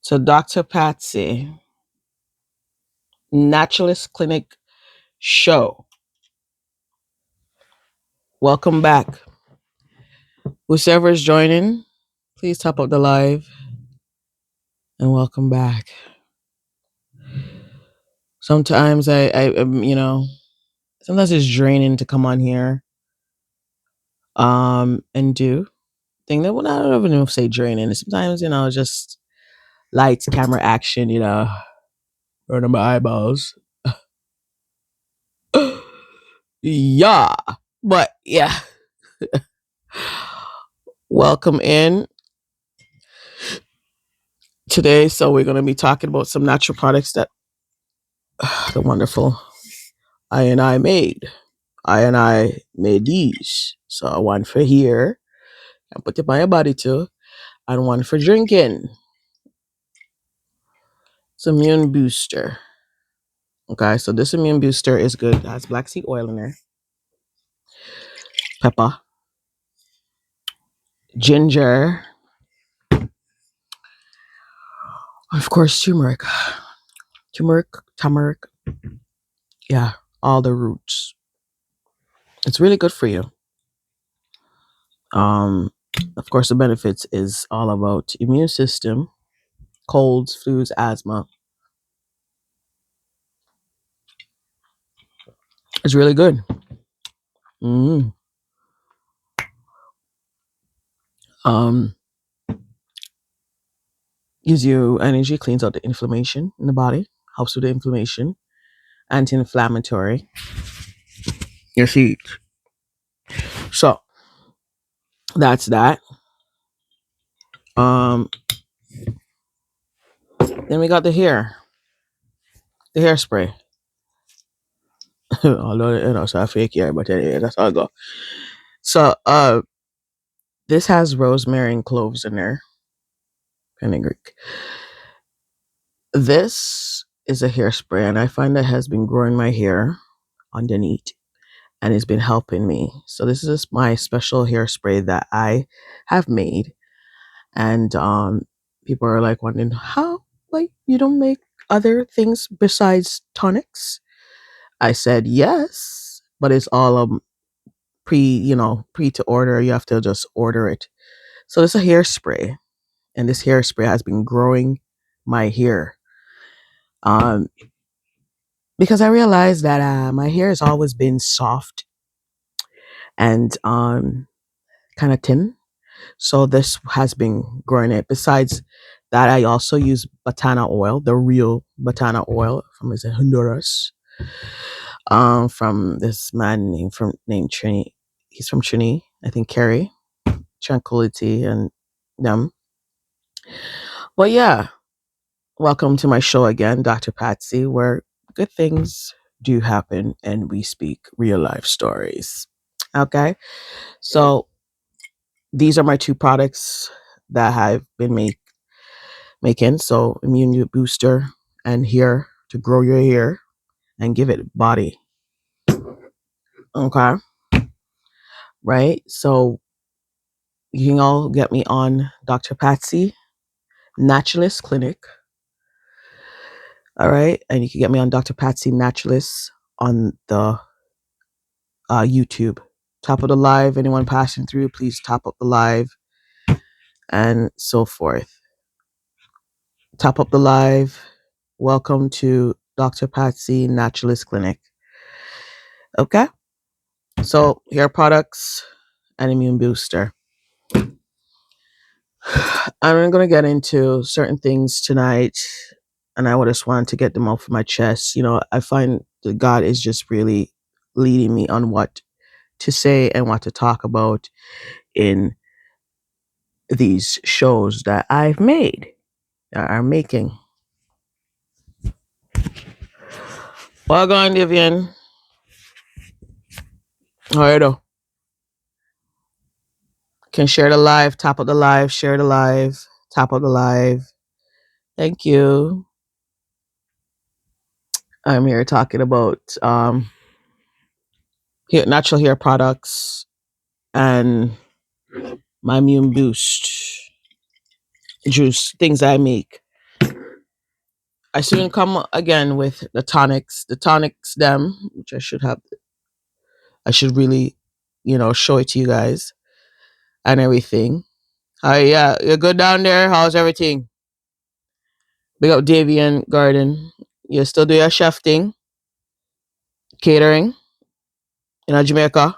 to Dr. Patsy Naturalist Clinic show. Welcome back. Whoever is joining, please top up the live and welcome back. Sometimes sometimes it's draining to come on here and do thing that, well, I don't even know if say draining. Sometimes, just lights, camera, action, burning my eyeballs. Yeah. But yeah. Welcome in today. So we're going to be talking about some natural products that the wonderful I made. I made these. So one for here and put it by your body too, and one for drinking. It's immune booster. Okay, so this immune booster is good. It has black seed oil in there, pepper, ginger, of course turmeric. Turmeric. Yeah, all the roots. It's really good for you. Of course, the benefits is all about immune system, colds, flus, asthma. It's really good. Mm. Gives you energy, cleans out the inflammation in the body, helps with the inflammation, anti-inflammatory. Your feet. So that's that. Then we got the hairspray. Although so I fake hair, but anyway, that's how I go. So this has rosemary and cloves in there. Fenugreek. This is a hairspray, and I find that has been growing my hair underneath, and it's been helping me. So this is my special hairspray that I have made, and people are like wondering how, like, you don't make other things besides tonics. I said yes, but it's all pre to order. You have to just order it. So it's a hairspray, and this hairspray has been growing my hair. Because I realized that my hair has always been soft and kind of thin. So this has been growing it. Besides that, I also use batana oil, the real batana oil from Honduras. From this man named Trini. He's from Trini, I think Kerry, Tranquility, and them. Well, yeah. Welcome to my show again, Dr. Patsy, where good things do happen and we speak real life stories. Okay. So these are my two products that I've been making. So immune booster and here to grow your hair and give it body. Okay. Right. So you can all get me on Dr. Patsy Naturalist Clinic. All right. And you can get me on Dr. Patsy Naturalist on the YouTube. Top of the live. Anyone passing through, please top up the live and so forth. Top up the live. Welcome to Dr. Patsy Naturalist Clinic. Okay. So hair products and immune booster. I'm going to get into certain things tonight, and I just wanted to get them off my chest. I find that God is just really leading me on what to say and what to talk about in these shows that I've made, that I'm making. Well, go on, Vivian. All right, can share the live, top of the live, share the live, top of the live. Thank you. I'm here talking about natural hair products and my immune boost juice, things I make. I soon come again with the tonics. The tonics them, which I should really, show it to you guys and everything. Hi, yeah, you're good down there. How's everything? Big up Davian Garden. You still do your chef thing, catering in Jamaica.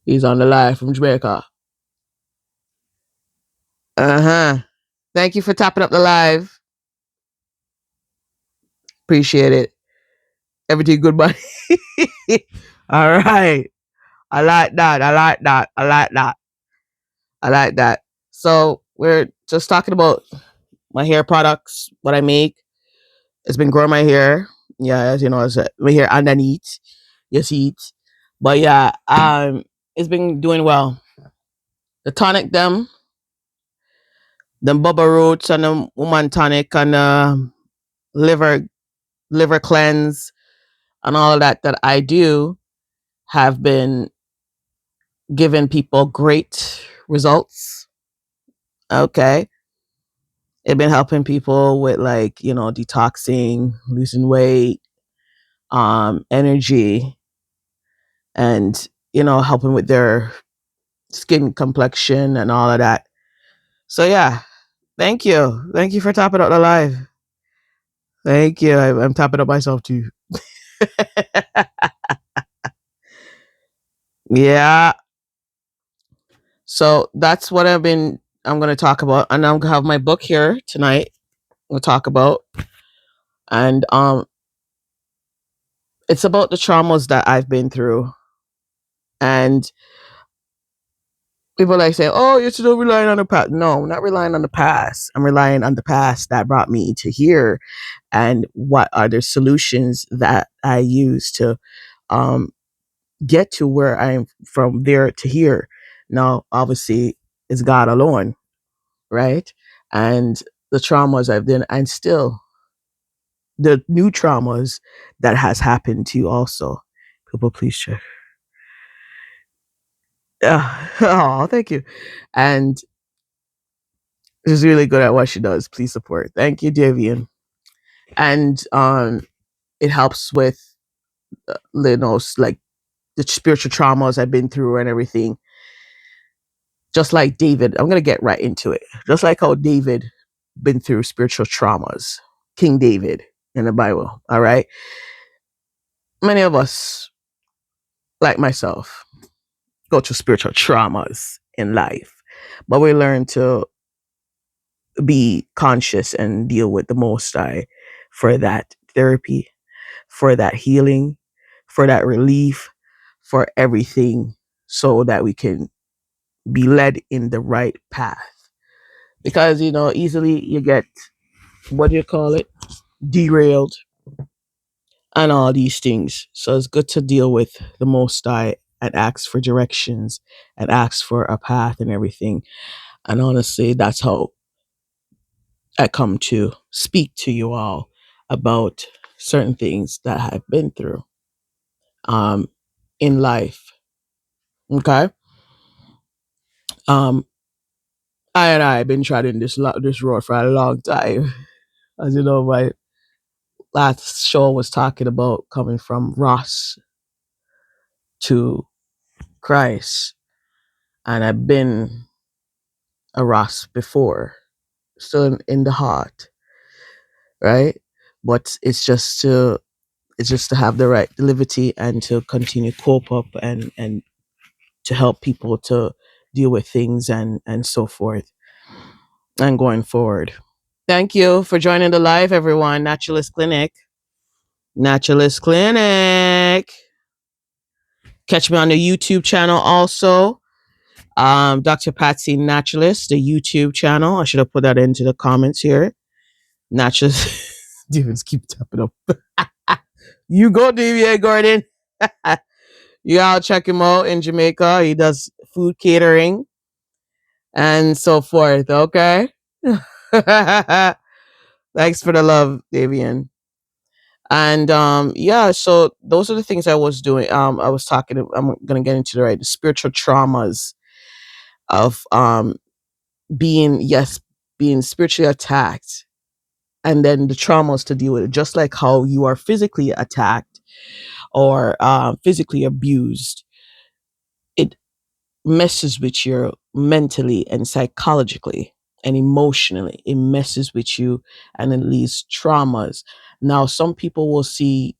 He's on the live from Jamaica. Uh-huh. Thank you for topping up the live. Appreciate it. Everything good, buddy. All right. I like that. I like that. I like that. I like that. So we're just talking about my hair products, what I make. It's been growing my hair. Yeah, as you know, it's my hair underneath. You see it. But yeah, it's been doing well. The tonic them bubble roots and the woman tonic and liver liver cleanse and all of that I do have been giving people great results. Okay. It's been helping people with like, detoxing, losing weight, energy, and helping with their skin complexion and all of that. So yeah, thank you for topping up the live. Thank you. I'm topping up myself too. Yeah. So that's what I'm going to talk about, and I'm going to have my book here tonight. We'll talk about, and it's about the traumas that I've been through, and people like say, "Oh, you're still relying on the past." No, I'm not relying on the past. I'm relying on the past that brought me to here, and what are the solutions that I use to um, get to where I am from there to here. Now, obviously, it's God alone, right? And the traumas I've done, and still the new traumas that has happened to you also. People, please check. Oh, thank you. And she's really good at what she does. Please support. Thank you, Davian. And it helps with like the spiritual traumas I've been through and everything. Just like David, I'm gonna get right into it. Just like how David been through spiritual traumas, King David in the Bible. All right, many of us, like myself, go through spiritual traumas in life, but we learn to be conscious and deal with the Most High for that therapy, for that healing, for that relief, for everything, so that we can be led in the right path. Because easily you get, what do you call it, derailed and all these things. So it's good to deal with the Most High and ask for directions and ask for a path and everything. And honestly, that's how I come to speak to you all about certain things that I've been through um, in life. Okay. Um, I have been treading this road for a long time. As you know, my last show was talking about coming from Ross to Christ, and I've been a Ross before, still in the heart, right? But it's just to have the right liberty and to continue cope up and to help people to deal with things and so forth and going forward. Thank you for joining the live, everyone. Naturalist Clinic. Naturalist Clinic. Catch me on the YouTube channel also. Dr. Patsy Naturalist, the YouTube channel. I should have put that into the comments here. Naturalist. Demons keep tapping up. You go, DVA Gordon. You all check him out in Jamaica. He does food catering and so forth. Okay. Thanks for the love, Davian. And yeah, so those are the things I was doing. I was talking. I'm gonna get into the spiritual traumas of being, yes, being spiritually attacked and then the traumas to deal with it. Just like how you are physically attacked or physically abused, it messes with you mentally and psychologically and emotionally. It messes with you and it leaves traumas. Now, some people will see,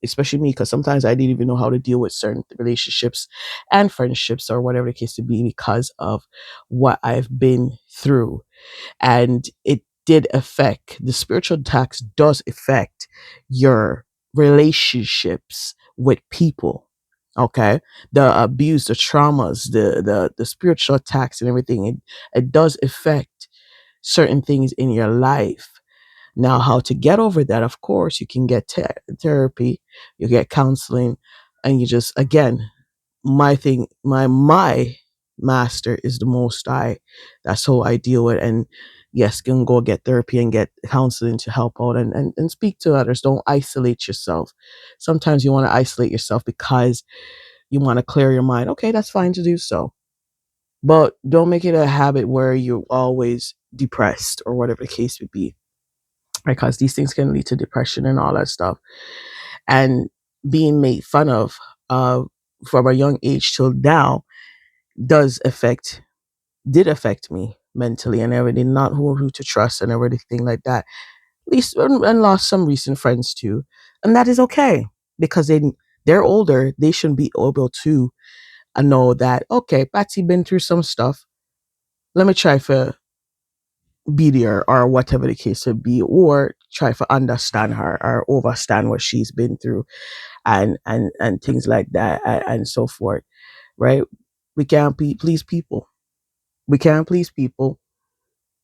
especially me, because sometimes I didn't even know how to deal with certain relationships and friendships or whatever the case to be because of what I've been through. And it did affect, the spiritual tax does affect your relationships with people. Okay, the abuse, the traumas, the spiritual attacks and everything, it does affect certain things in your life. Now, how to get over that? Of course, you can get therapy, you get counseling, and you just, again, my thing, my master is the most high. That's how I deal with. And yes, you can go get therapy and get counseling to help out, and speak to others. Don't isolate yourself. Sometimes you want to isolate yourself because you want to clear your mind. Okay, that's fine to do so, but don't make it a habit where you're always depressed or whatever the case would be, because these things can lead to depression and all that stuff. And being made fun of uh, from a young age till now does affect, did affect me mentally and everything, not who to trust and everything like that. At least, and lost some recent friends too. And that is okay, because they're older. They should be able to know that, okay, Patsy been through some stuff. Let me try for be there or whatever the case would be, or try to understand her or understand what she's been through, and things like that, and so forth. Right? We can't please people. We can't please people.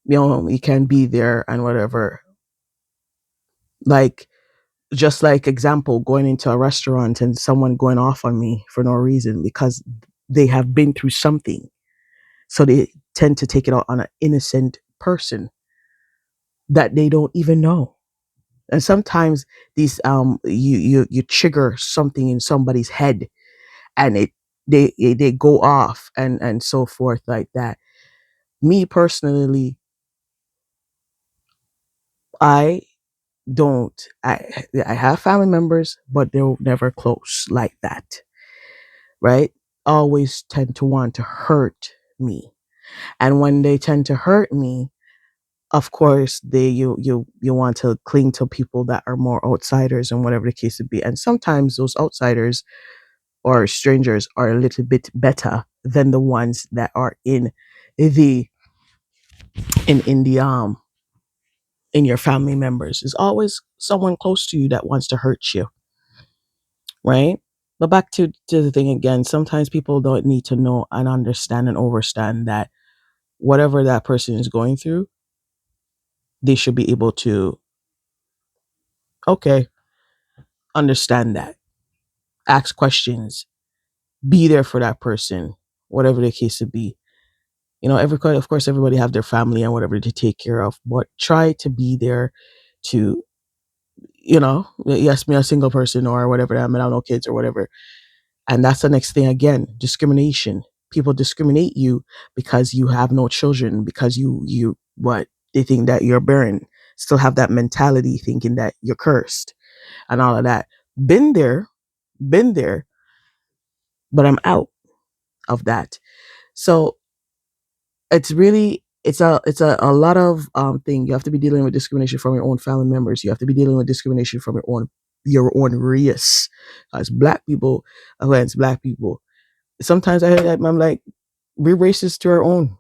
You can be there and whatever. Like, just like example, going into a restaurant and someone going off on me for no reason because they have been through something. So they tend to take it out on an innocent person that they don't even know. And sometimes these you trigger something in somebody's head, and they go off and so forth like that. Me personally, I don't. I have family members, but they're never close like that, right? Always tend to want to hurt me, and when they tend to hurt me, of course, you want to cling to people that are more outsiders and whatever the case would be. And sometimes those outsiders or strangers are a little bit better than the ones that are the in the in your family members. There's always someone close to you that wants to hurt you, right? But back to the thing again, sometimes people don't need to know and understand and overstand that whatever that person is going through, they should be able to, okay, understand that, ask questions, be there for that person, whatever the case would be. Of course, everybody have their family and whatever to take care of, but try to be there to, yes, me a single person or whatever, I mean, I don't know, kids or whatever. And that's the next thing again, discrimination. People discriminate you because you have no children, because what, they think that you're barren, still have that mentality thinking that you're cursed and all of that. Been there, been there, but I'm out of that. So it's really, a lot of thing. You have to be dealing with discrimination from your own family members. You have to be dealing with discrimination from your own race, as black people against black people. Sometimes I hear that, I'm like, we're racist to our own,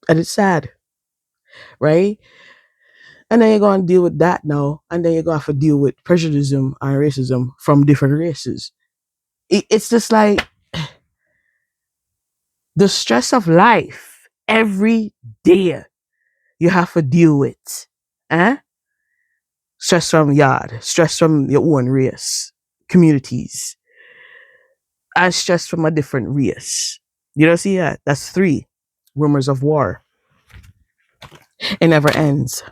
and it's sad, right? And then you're going to deal with that now, and then you're going to have to deal with prejudice and racism from different races. It's just like the stress of life every day you have to deal with. Eh? Stress from yard, stress from your own race, communities, and stress from a different race. You don't see that? That's three. Rumors of war. It never ends.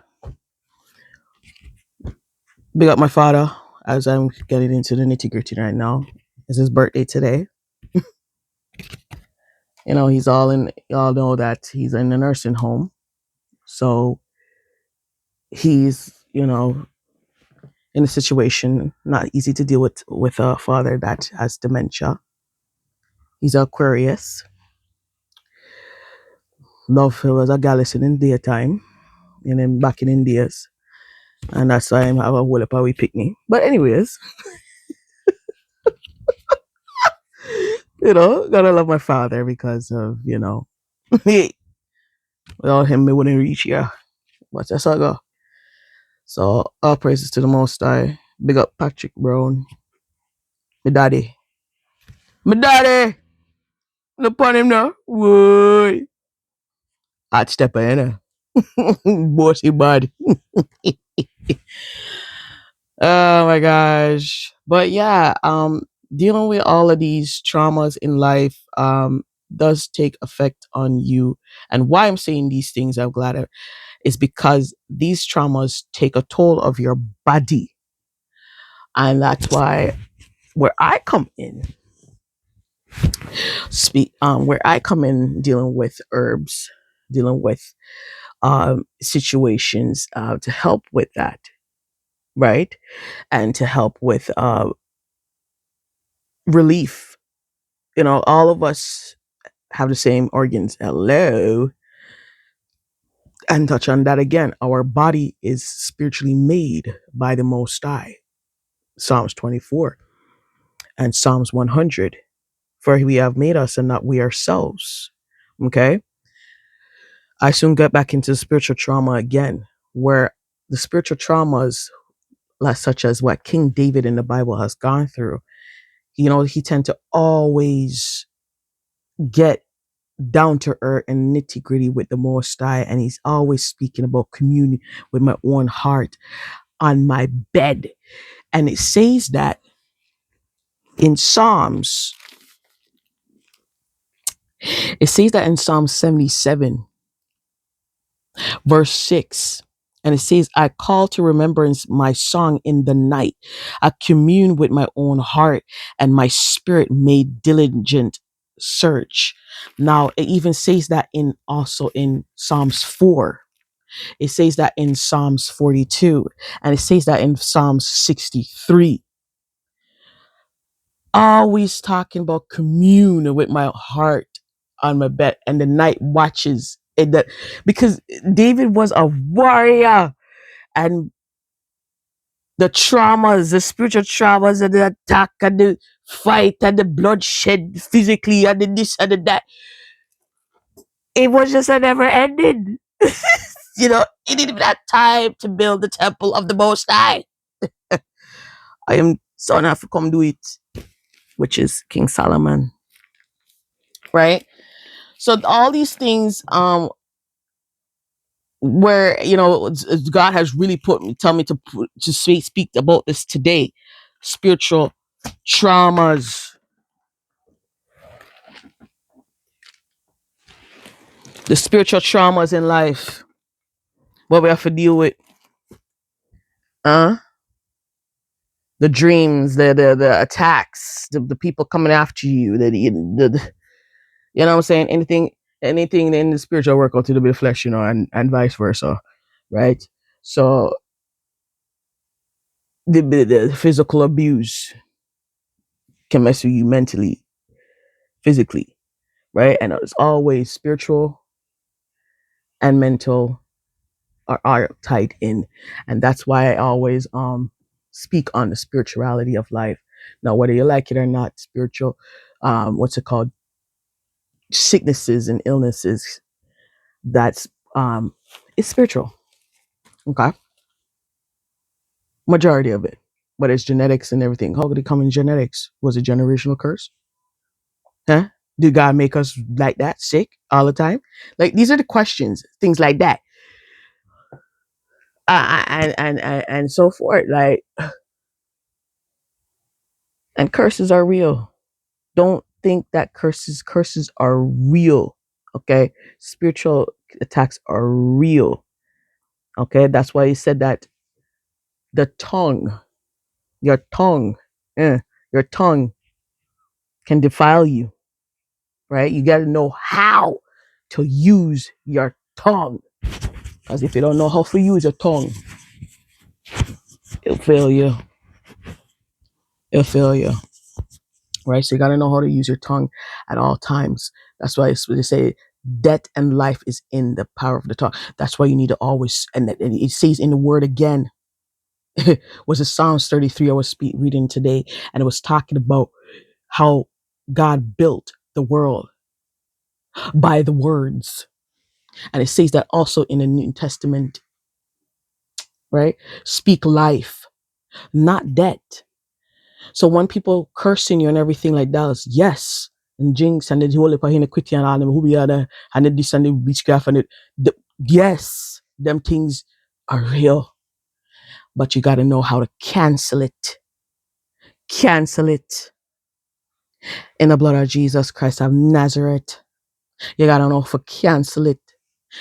Big up my father as I'm getting into the nitty gritty right now. It's his birthday today. He's all in, y'all know that he's in a nursing home. So he's, in a situation not easy to deal with a father that has dementia. He's Aquarius. Love him as a gallus in daytime, and then back in India's. And that's why I'm have a whole up we picnic. But anyways, gotta love my father because of, without him we wouldn't reach here. But that's how I go. So all praises to the Most High. Big up Patrick Brown, my daddy. My daddy! Look upon him now. Whoa. Hot stepper, Bossy bad. Oh my gosh. But yeah, dealing with all of these traumas in life does take effect on you. And why I'm saying these things, I'm glad is because these traumas take a toll of your body. And that's why where I come in, where I come in dealing with herbs, dealing with situations to help with that, right? And to help with relief. All of us have the same organs. Hello. And touch on that again. Our body is spiritually made by the Most High. Psalms 24 and Psalms 100. For we have made us and not we ourselves. Okay. I soon get back into spiritual trauma again, where the spiritual traumas, such as what King David in the Bible has gone through, he tend to always get down to earth and nitty gritty with the Most High, and he's always speaking about communion with my own heart on my bed. And it says that in Psalms, in Psalm 77, verse 6. And it says, I call to remembrance my song in the night. I commune with my own heart, and my spirit made diligent search. Now, it even says that also in Psalms 4. It says that in Psalms 42. And it says that in Psalms 63. Always talking about commune with my heart on my bed and the night watches. Because David was a warrior, and the traumas, the spiritual traumas, and the attack, and the fight, and the bloodshed physically, and the this and the that, it was just a never ending. He didn't even have time to build the temple of the Most High. I am son have to come do it, which is King Solomon, right? So all these things, where God has really tell me to speak about this today, spiritual traumas, the spiritual traumas in life, what we have to deal with, the dreams, the attacks, the people coming after you, you know what I'm saying, anything in the spiritual work out to the bit of flesh, and vice versa, right? So the physical abuse can mess with you mentally, physically, right? And it's always spiritual and mental are tied in, and that's why I always speak on the spirituality of life. Now, whether you like it or not, spiritual, what's it called, sicknesses and illnesses, that's it's spiritual. Okay, majority of it, but it's genetics and everything. How could it come in genetics? Was it generational curse? Huh? Did God make us like that, sick all the time? Like, these are the questions, things like that, and so forth. Like, and curses are real. Don't think that curses are real. Okay, spiritual attacks are real. Okay, that's why he said that the tongue, your tongue, your tongue can defile you. Right? You got to know how to use your tongue. Because if you don't know how to use your tongue, it'll fail you. It'll fail you. Right? So you gotta know how to use your tongue at all times. That's why they say death and life is in the power of the tongue. That's why you need to always, and it says in the word again, was it Psalms 33 I was reading today, and it was talking about how God built the world by the words. And it says that also in the New Testament, right? Speak life, not death. So when people cursing you and everything like that, yes, and jinx and the whole heap of quitting and all them who be other and the this and the witchcraft and yes, them things are real, but you got to know how to cancel it. Cancel it in the blood of Jesus Christ of Nazareth. You got to know how to cancel it.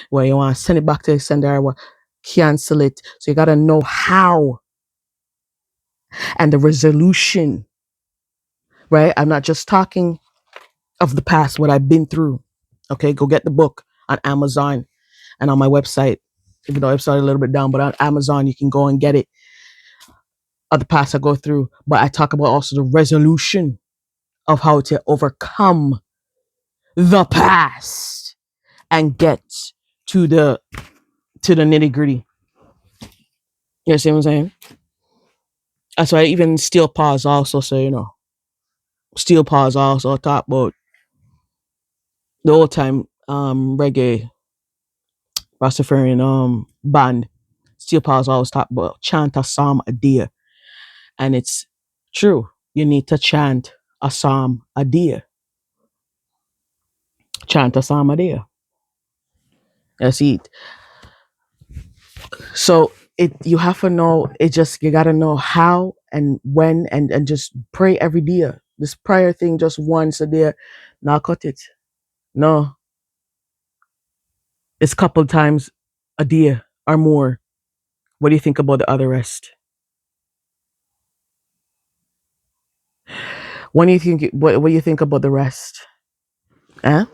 Where you want to send it back to the sender, or cancel it. So you got to know how and the resolution, right? I'm not just talking of the past, what I've been through. Okay, go get the book on Amazon and on my website. Even though I've started a little bit down, but on Amazon you can go and get it of the past I go through. But I talk about also the resolution of how to overcome the past and get to the nitty gritty. You see what I'm saying? That's why even Steel Paws also say, Steel Paws also talk about the old time reggae Rastafarian band. Steel Paws always talk about chant a psalm a day. And it's true. You need to chant a psalm a day. Chant a psalm a day. That's it. So you have to know, you gotta know how and when and just pray every day. This prayer thing just once a day, not cut it. No. It's a couple times a day or more. What do you think about the other rest? What do you think about the rest? Eh?